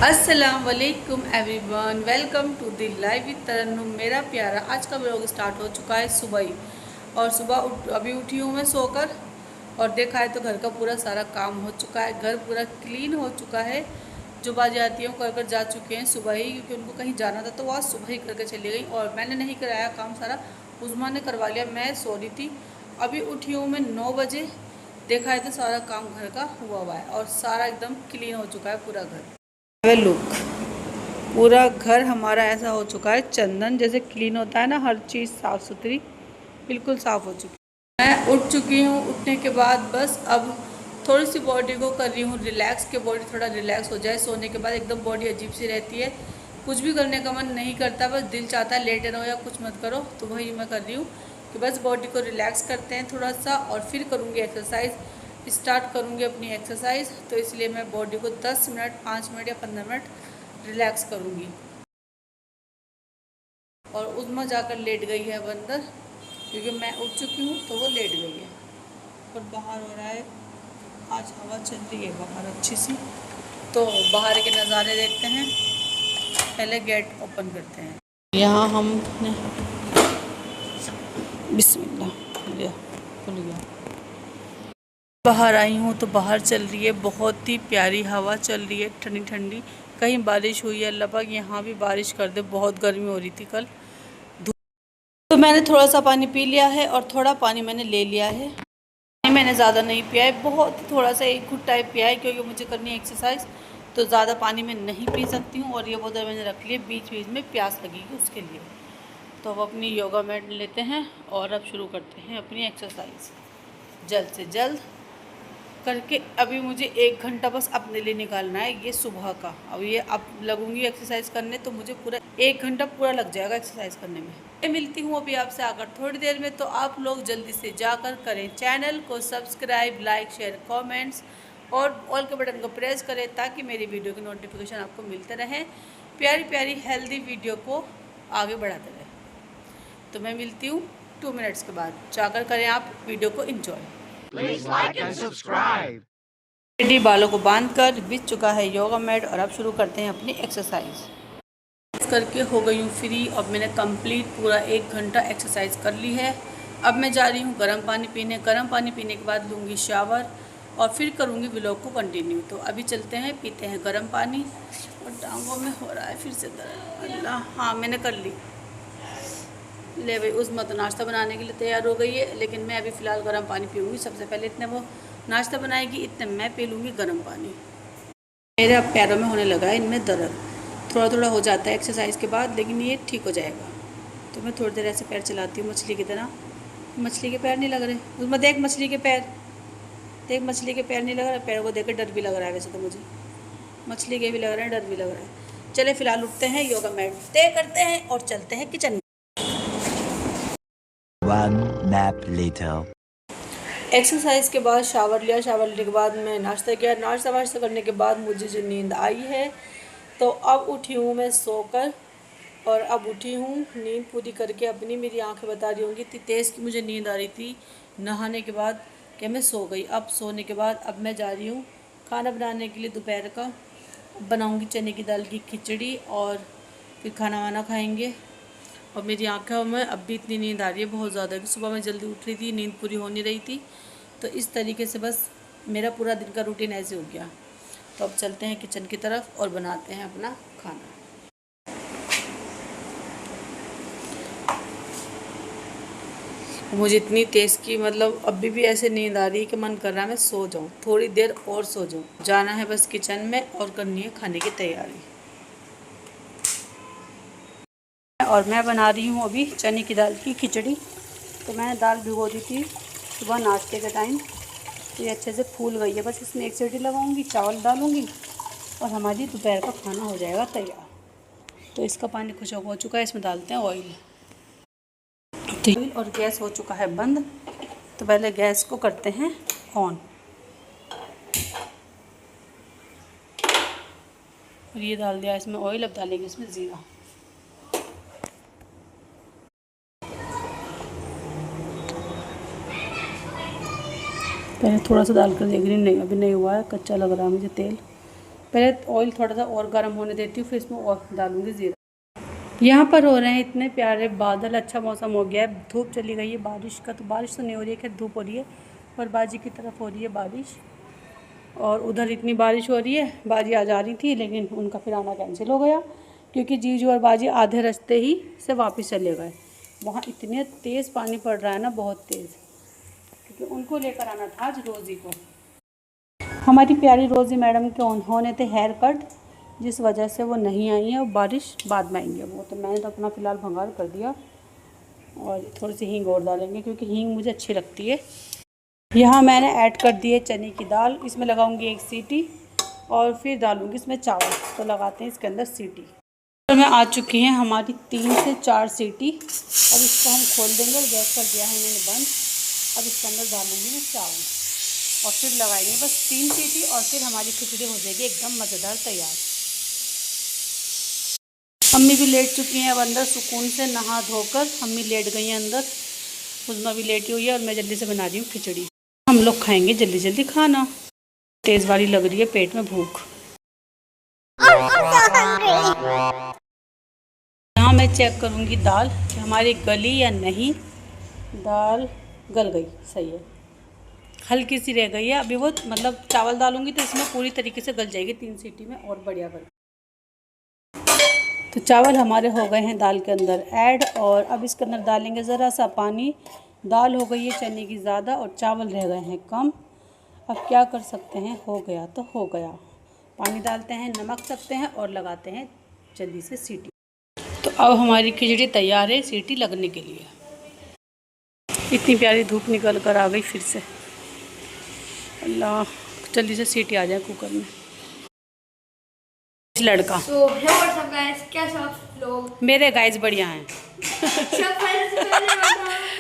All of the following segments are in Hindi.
अस्सलाम वालेकुम everyone, welcome to the live with Tarannum. मेरा प्यारा, आज का व्लॉग स्टार्ट हो चुका है सुबह ही। और सुबह अभी उठी हूँ मैं सोकर और देखा है तो घर का पूरा सारा काम हो चुका है। घर पूरा क्लीन हो चुका है। जो बाजी आती हैं कर जा चुके हैं सुबह ही, क्योंकि उनको कहीं जाना था तो वह सुबह ही करके चली गई और मैंने नहीं कराया काम सारा, उज़मा ने करवा लिया। मैं सो रही थी। अभी उठी हूँ मैं 9 बजे। देखा है तो सारा काम घर का हुआ है और सारा एकदम क्लीन हो चुका है पूरा घर। लुक, पूरा घर हमारा ऐसा हो चुका है, चंदन जैसे क्लीन होता है ना, हर चीज़ साफ़ सुथरी बिल्कुल साफ़ हो चुकी है। मैं उठ चुकी हूँ। उठने के बाद बस अब थोड़ी सी बॉडी को कर रही हूँ रिलैक्स, के बॉडी थोड़ा रिलैक्स हो जाए। सोने के बाद एकदम बॉडी अजीब सी रहती है, कुछ भी करने का मन नहीं करता, बस दिल चाहता है लेटे रहो या कुछ मत करो। तो वही मैं कर रही हूँ कि बस बॉडी को रिलैक्स करते हैं थोड़ा सा और फिर करूँगी एक्सरसाइज। स्टार्ट करूँगी अपनी एक्सरसाइज, तो इसलिए मैं बॉडी को 10 मिनट, 5 मिनट या 15 मिनट रिलैक्स करूँगी। और उज़मा जाकर लेट गई है अंदर, क्योंकि मैं उठ चुकी हूँ तो वो लेट गई है। और बाहर हो रहा है, आज हवा चल रही है बाहर अच्छी सी, तो बाहर के नज़ारे देखते हैं। पहले गेट ओपन करते हैं। यहाँ हमने बिस्मिल्लाह खुल गया। बाहर आई हूँ तो बाहर चल रही है बहुत ही प्यारी हवा चल रही है, ठंडी ठंडी। कहीं बारिश हुई है, अल्लाह पाक यहाँ भी बारिश कर दे। बहुत गर्मी हो रही थी कल। तो मैंने थोड़ा सा पानी पी लिया है और थोड़ा पानी मैंने ले लिया है। पानी मैंने ज़्यादा नहीं पिया है, बहुत ही थोड़ा सा एक घुट टाइप पिया है, क्योंकि मुझे करनी है एक्सरसाइज तो ज़्यादा पानी मैं नहीं पी सकती हूँ। और ये बोतल मैंने रख ली है, बीच बीच में प्यास लगेगी उसके लिए। तो अब अपनी योगा मैट लेते हैं और अब शुरू करते हैं अपनी एक्सरसाइज जल्द से जल्द करके। अभी मुझे 1 घंटा बस अपने लिए निकालना है, ये सुबह का। अब ये अब लगूंगी एक्सरसाइज करने तो मुझे पूरा 1 घंटा पूरा लग जाएगा एक्सरसाइज करने में। मैं मिलती हूँ अभी आपसे आकर थोड़ी देर में, तो आप लोग जल्दी से जाकर करें चैनल को सब्सक्राइब, लाइक, शेयर, कमेंट्स और ऑल के बटन को प्रेस करें, ताकि मेरी वीडियो की नोटिफिकेशन आपको मिलते रहें। प्यारी प्यारी हेल्दी वीडियो को आगे बढ़ाते रहें। तो मैं मिलती हूँ 2 मिनट्स के बाद। जाकर करें आप वीडियो को enjoy. Please like and subscribe. Ready बालों को बांधकर बिछ चुका है योगा मैट और अब शुरू करते हैं अपनी एक्सरसाइज। करके हो गई हूँ फ्री। अब मैंने कंप्लीट पूरा 1 घंटा एक्सरसाइज कर ली है। अब मैं जा रही हूँ गर्म पानी पीने। गर्म पानी पीने के बाद लूँगी शावर और फिर करूँगी व्लॉग को कंटिन्यू। तो अभी चलते हैं, पीते हैं गर्म पानी। और टांगों में हो रहा है फिर से दर्द, अल्लाह। हाँ, मैंने कर ली। ले भाई, उज़मा तो नाश्ता बनाने के लिए तैयार हो गई है, लेकिन मैं अभी फ़िलहाल गर्म पानी पीऊँगी। सबसे पहले इतने वो नाश्ता बनाएगी, इतने मैं पी लूँगी गर्म पानी। मेरे अब पैरों में होने लगा है इनमें दर्द, थोड़ा थोड़ा हो जाता है एक्सरसाइज के बाद, लेकिन ये ठीक हो जाएगा। तो मैं थोड़ी देर ऐसे पैर चलाती हूँ मछली की तरह। मछली के पैर नहीं लग रहे उसमें, देख मछली के पैर, देख मछली के पैर नहीं लग रहा। पैर को देख कर डर भी लग रहा है, वैसे तो मुझे मछली के भी लग रहे हैं, डर भी लग रहा है। चले फिलहाल उठते हैं, योगा मैट तय करते हैं और चलते हैं किचन। 1 nap later. एक्सरसाइज के बाद शावर लिया। शावर लेने के बाद मैं नाश्ता किया। नाश्ता वाश्ता करने के बाद मुझे जो नींद आई है, तो अब उठी हूँ मैं सोकर। और अब उठी हूँ नींद पूरी करके अपनी। मेरी आंखें बता रही होंगी इतनी तेज़ की मुझे नींद आ रही थी नहाने के बाद कि मैं सो गई। अब सोने के बाद अब मैं जा रही हूँ खाना बनाने के लिए दोपहर का। बनाऊँगी चने की दाल की खिचड़ी और फिर खाना वाना खाएँगे। और मेरी आँखों में अब भी इतनी नींद आ रही है बहुत ज़्यादा, कि सुबह मैं जल्दी उठ रही थी, नींद पूरी हो नहीं रही थी। तो इस तरीके से बस मेरा पूरा दिन का रूटीन ऐसे हो गया। तो अब चलते हैं किचन की तरफ और बनाते हैं अपना खाना। मुझे इतनी तेज़ की मतलब अभी भी ऐसे नींद आ रही है कि मन कर रहा है मैं सो जाऊँ, थोड़ी देर और सो जाऊँ। जाना है बस किचन में और करनी है खाने की तैयारी। और मैं बना रही हूँ अभी चने की दाल की खिचड़ी। तो मैंने दाल भिगो दी थी सुबह नाश्ते के टाइम, तो ये अच्छे से फूल गई है। बस इसमें 1 सीटी लगाऊंगी, चावल डालूंगी और हमारी दोपहर का खाना हो जाएगा तैयार। तो इसका पानी खुशक हो चुका है, इसमें डालते हैं ऑयल। तेल और गैस हो चुका है बंद, तो पहले गैस को करते हैं ऑन। और ये डाल दिया इसमें ऑयल। अब डालेंगे इसमें ज़ीरा। पहले थोड़ा सा डालकर देख रही, नहीं अभी नहीं हुआ है, कच्चा लग रहा है मुझे तेल। पहले ऑयल थोड़ा सा और गर्म होने देती हूँ, फिर इसमें और डालूँगी ज़ीरा। यहाँ पर हो रहे हैं इतने प्यारे बादल, अच्छा मौसम हो गया है, धूप चली गई है बारिश का, तो बारिश तो नहीं हो रही है, खैर धूप हो रही है, और बाजी की तरफ हो रही है बारिश। और उधर इतनी बारिश हो रही है, बाजी आ जा रही थी लेकिन उनका फिर आना कैंसिल हो गया, क्योंकि जीजू और बाजी आधे रास्ते ही से वापस चले गए। वहाँ इतने तेज़ पानी पड़ रहा है ना, बहुत तेज़, क्योंकि उनको लेकर आना था आज रोज़ी को। हमारी प्यारी रोज़ी मैडम के होने थे हेयर कट, जिस वजह से वो नहीं आई है, और बारिश बाद में आएंगे वो, तो मैंने तो अपना फ़िलहाल भंगार कर दिया। और थोड़ी सी हींग और डालेंगे क्योंकि हींग मुझे अच्छी लगती है। यहाँ मैंने ऐड कर दी है चने की दाल, इसमें लगाऊंगी 1 सीटी, और फिर डालूंगी इसमें चावल। तो लगाते हैं इसके अंदर सीटी। तो में आ चुकी हैं हमारी 3 से 4 सीटी। अब इसको हम खोल देंगे, और गैस कर दिया है मैंने बंद। अब इसके अंदर डालूंगी मैं चावल, और फिर लगाएंगे बस 3 सीटी, और फिर हमारी खिचड़ी हो जाएगी एकदम मज़ेदार तैयार। अम्मी भी लेट चुकी हैं अब अंदर, सुकून से नहा धोकर अम्मी लेट गई हैं अंदर। उज़मा भी लेटी हुई है, और मैं जल्दी से बना रही हूँ खिचड़ी। हम लोग खाएंगे जल्दी जल्दी खाना, तेज़ वाली लग रही है पेट में भूख। यहाँ मैं चेक करूँगी दाल कि हमारी गली या नहीं। दाल गल गई, सही है, हल्की सी रह गई है अभी वो, मतलब चावल डालूंगी तो इसमें पूरी तरीके से गल जाएगी 3 सीटी में, और बढ़िया गल। तो चावल हमारे हो गए हैं दाल के अंदर ऐड, और अब इसके अंदर डालेंगे ज़रा सा पानी। दाल हो गई है चने की ज़्यादा, और चावल रह गए हैं कम। अब क्या कर सकते हैं, हो गया तो हो गया। पानी डालते हैं, नमक सकते हैं, और लगाते हैं जल्दी से सीटी। तो अब हमारी खिचड़ी तैयार है सीटी लगने के लिए। इतनी प्यारी धूप निकल कर आ गई फिर से, अल्लाह जल्दी से सीटी आ जाए कुकर में। लड़का लोग मेरे गाइस बढ़िया हैं।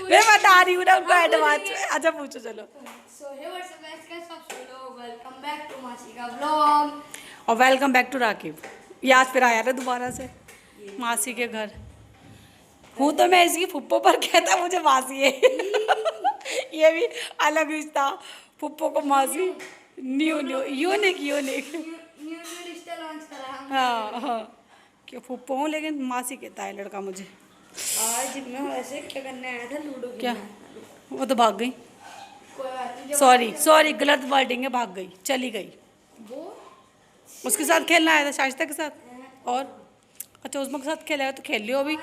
मैं बता रही हूँ ना उनको एडवांस में। अच्छा पूछो चलो। और वेलकम बैक टू राकिब। याद फिर आया ना दोबारा से मासी के घर। हूँ तो मैं इसकी फुप्पो पर कहता मुझे मासी है। ये भी अलग रिश्ता, फुप्पो को मासी। New unique. हाँ हाँ, क्यों फुप्पो हूँ लेकिन मासी कहता है लड़का मुझे। आज मैं वैसे क्या करने आया था, लूडो क्या? वो तो भाग गई। सॉरी गलत वर्डिंग है, भाग गई, चली गई। वो उसके साथ खेलना आया था, शाइस्ता के साथ। और अच्छा उस्मा के साथ खेला है तो खेल लियो अभी।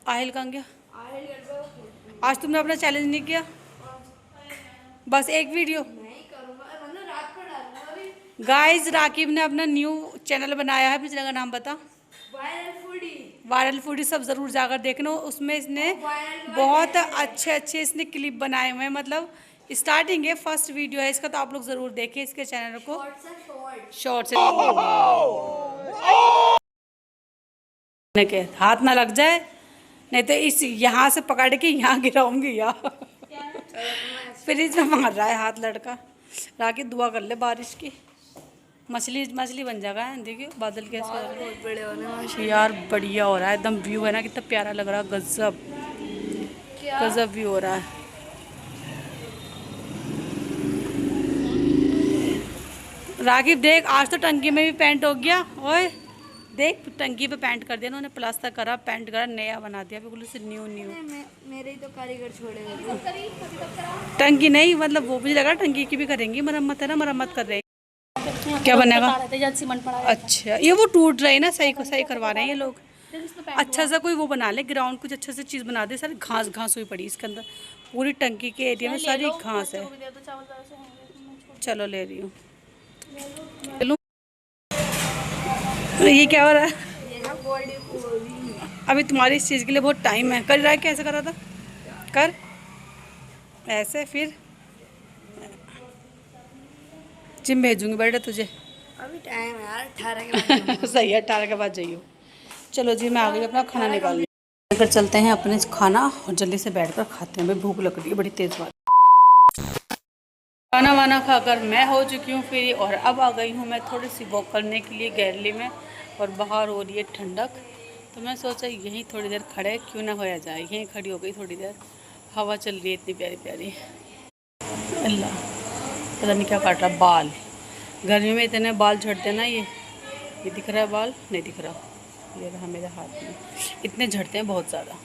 आहिल कहाँ गया? आज तुमने अपना चैलेंज नहीं किया, बस एक वीडियो। गाइस राकिब ने अपना न्यू चैनल बनाया है, पिछले का नाम बता। वायरल फूडी, सब ज़रूर जाकर देखना। उसमें इसने बहुत अच्छे इसने क्लिप बनाए हुए हैं, मतलब स्टार्टिंग है, फर्स्ट वीडियो है इसका, तो आप लोग ज़रूर देखें इसके चैनल को। शॉर्ट्स के हाथ ना लग जाए, नहीं तो इस यहाँ से पकड़ के यहाँ गिराऊंगी यार। फिर इसमें मार रहा है हाथ लड़का। राकी दुआ कर ले बारिश की, मछली बन जाएगा। देखिए बादल कैसे हो रहे हैं, बड़े होने यार बढ़िया हो रहा है एकदम। व्यू है ना कितना प्यारा लग रहा है, गजब व्यू हो रहा है। राकिब देख, आज तो टंकी में भी पेंट हो गया। ओए देख, टंकी पे पेंट कर दिया उन्होंने, प्लास्टर करा, पेंट करा, नया बना दिया बिल्कुल से न्यू। मेरे ही तो कारीगर छोड़े हुए। टंकी नहीं, मतलब वो मुझे लगा टंकी की भी करेंगी मरम्मत, है ना, मरम्मत कर रहे हैं। क्या बनेगा? अच्छा ये वो टूट रही है ना, सही करवा रहे हैं ये लोग। अच्छा सा कोई वो बना ले ग्राउंड, कुछ अच्छा सा चीज़ बना दे। सारी घास हुई पड़ी इसके अंदर, पूरी टंकी के एरिया में सारी घास है। चलो ले रही हूँ। ये क्या हो रहा है? अभी तुम्हारी इस चीज़ के लिए बहुत टाइम है। कर रहा है, कैसे कर रहा था? कर ऐसे, फिर जिम भेजूंगी बेटा तुझे। अभी टाइम है यार, 18 के बाद। सही है, 18 के बाद जाइयो। चलो जी मैं आ गई अपना खाना निकालने। लेकर चलते हैं अपने खाना, और जल्दी से बैठकर खाते हैं। भाई भूख लग रही है बड़ी तेज़ बात। खाना वाना खाकर मैं हो चुकी हूँ फ्री, और अब आ गई हूँ मैं थोड़ी सी वॉक करने के लिए गैलरी में, और बाहर हो रही है ठंडक। तो मैं सोचा यहीं थोड़ी देर खड़े क्यों ना होया जाए। यहीं खड़ी हो गई थोड़ी देर, हवा चल रही है इतनी प्यारी प्यारी। अल्लाह पता नहीं क्या काट रहा, बाल। गर्मी में इतने बाल झड़ते ना, ये दिख रहा है बाल, नहीं दिख रहा, ये रहा मेरे हाथ में, इतने झड़ते हैं बहुत ज़्यादा।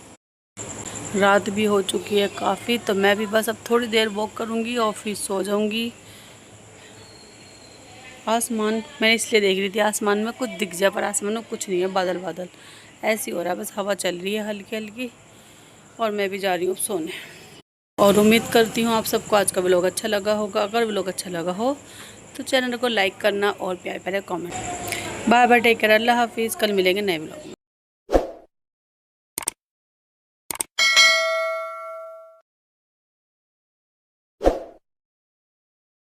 रात भी हो चुकी है काफ़ी, तो मैं भी बस अब थोड़ी देर वॉक करूँगी और फिर सो जाऊँगी। आसमान मैं इसलिए देख रही थी, आसमान में कुछ दिख जाए, पर आसमान में कुछ नहीं है, बादल बादल ऐसी हो रहा है, बस हवा चल रही है हल्की हल्की। और मैं भी जा रही हूँ सोने। और उम्मीद करती हूँ आप सबको आज का व्लॉग अच्छा लगा होगा। अगर व्लॉग अच्छा लगा हो तो चैनल को लाइक करना और प्यारे प्यारे comment. Bye bye, take care, अल्लाह हाफिज़। कल मिलेंगे नए व्लॉग में।